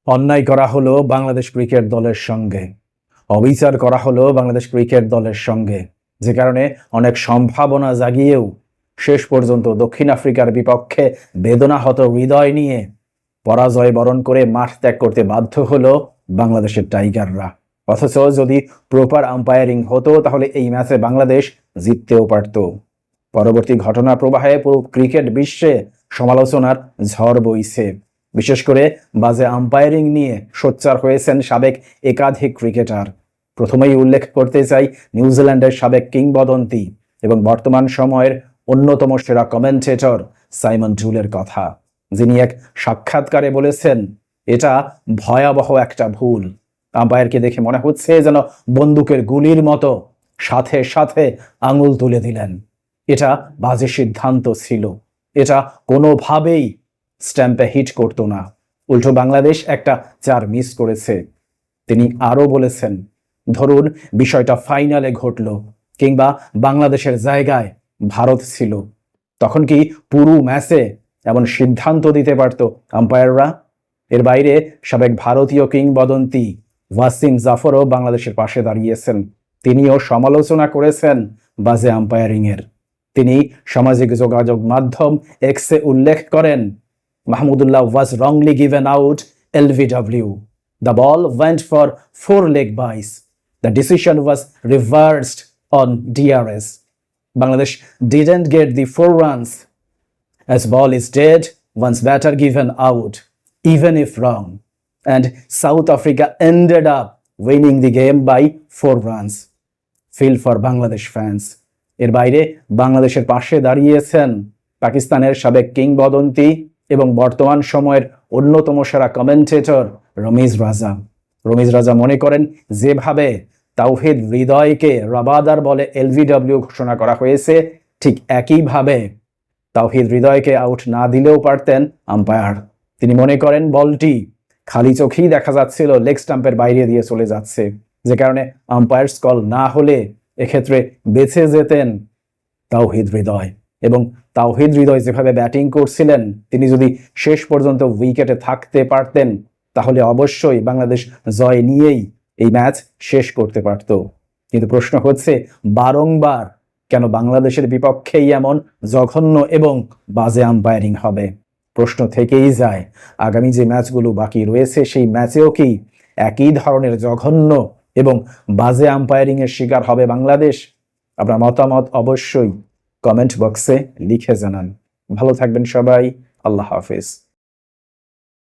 অন্যায় করা হলো বাংলাদেশ ক্রিকেট দলের সঙ্গে, অবিচার করা হলো বাংলাদেশ ক্রিকেট দলের সঙ্গে, যে কারণে অনেক সম্ভাবনা জাগিয়েও শেষ পর্যন্ত দক্ষিণ আফ্রিকার বিপক্ষে বেদনাহত হৃদয় নিয়ে পরাজয় বরণ করে মাঠ ত্যাগ করতে বাধ্য হলো বাংলাদেশের টাইগাররা। অথচ যদি প্রপার আম্পায়ারিং হতো তাহলে এই ম্যাচে বাংলাদেশ জিততেও পারত। পরবর্তী ঘটনা প্রবাহে পুরো ক্রিকেট বিশ্বে সমালোচনার ঝড় বইছে। বিশেষ করে বাজে আম্পায়ারিং নিয়ে সোচ্চার হয়েছেন সাবেক একাধিক ক্রিকেটার। প্রথমেই উল্লেখ করতে চাই নিউজিল্যান্ডের সাবেক কিংবদন্তি এবং বর্তমান সময়ের অন্যতম সেরা কমেন্টেটর সাইমন জুলের কথা, যিনি এক সাক্ষাৎকারে বলেছেন, এটা ভয়াবহ একটা ভুল। আম্পায়ারকে দেখে মনে হচ্ছে যেন বন্দুকের গুলির মতো সাথে সাথে আঙুল তুলে দিলেন। এটা বাজে সিদ্ধান্ত ছিল, এটা কোনোভাবেই স্ট্যাম্পে হিট করতো না, উল্টো বাংলাদেশ একটা 4 মিস করেছে। তিনি আরও বলেছেন, ধরুন বিষয়টা ফাইনালে ঘটল কিংবা বাংলাদেশের জায়গায় ভারত ছিল, তখন কি পুরো ম্যাচে এমন সিদ্ধান্ত দিতে পারত আম্পায়াররা? এর বাইরে সাবেক ভারতীয় কিংবদন্তি ওয়াসিম জাফরও বাংলাদেশের পাশে দাঁড়িয়েছেন। তিনিও সমালোচনা করেছেন বাজে আম্পায়ারিংয়ের। তিনি সামাজিক যোগাযোগ মাধ্যম এক্সে উল্লেখ করেন, Mahmudullah was wrongly given out LBW. The ball went for 4 leg byes. The decision was reversed on DRS. Bangladesh didn't get the 4 runs. As ball is dead, once batter given out, even if wrong. And South Africa ended up winning the game by 4 runs. Feel for Bangladesh fans. এর বাইরে বাংলাদেশের পাশে দাঁড়িয়েছেন পাকিস্তানের সাবেক কিংবদন্তি এবং বর্তমান সময়ের অন্যতম সেরা কমেন্টেটর রমিজ রাজা। রমিজ রাজা মনে করেন, যেভাবে তাওহিদ হৃদয়কে রাবাদার বলে এলবিডব্লিউ ঘোষণা করা হয়েছে, ঠিক একইভাবে তাওহিদ হৃদয়কে আউট না দিলেও পারতেন আম্পায়ার। তিনি মনে করেন বলটি খালি চোখেই দেখা যাচ্ছিল লেগ স্টাম্পের বাইরে দিয়ে চলে যাচ্ছে, যে কারণে আম্পায়ার্স কল না হলে এক্ষেত্রে বেঁচে যেতেন তাওহিদ হৃদয়। এবং তাওহিদ হৃদয় যেভাবে ব্যাটিং করছিলেন, তিনি যদি শেষ পর্যন্ত উইকেটে থাকতে পারতেন তাহলে অবশ্যই বাংলাদেশ জয় নিয়েই এই ম্যাচ শেষ করতে পারত। কিন্তু প্রশ্ন হচ্ছে, বারংবার কেন বাংলাদেশের বিপক্ষেই এমন জঘন্য এবং বাজে আম্পায়ারিং হবে? প্রশ্ন থেকেই যায়, আগামী যে ম্যাচগুলো বাকি রয়েছে সেই ম্যাচেও কি একই ধরনের জঘন্য এবং বাজে আম্পায়ারিং এর শিকার হবে বাংলাদেশ? আপনার মতামত অবশ্যই কমেন্ট বক্সে লিখে জানান। ভালো থাকবেন সবাই। আল্লাহ হাফেজ।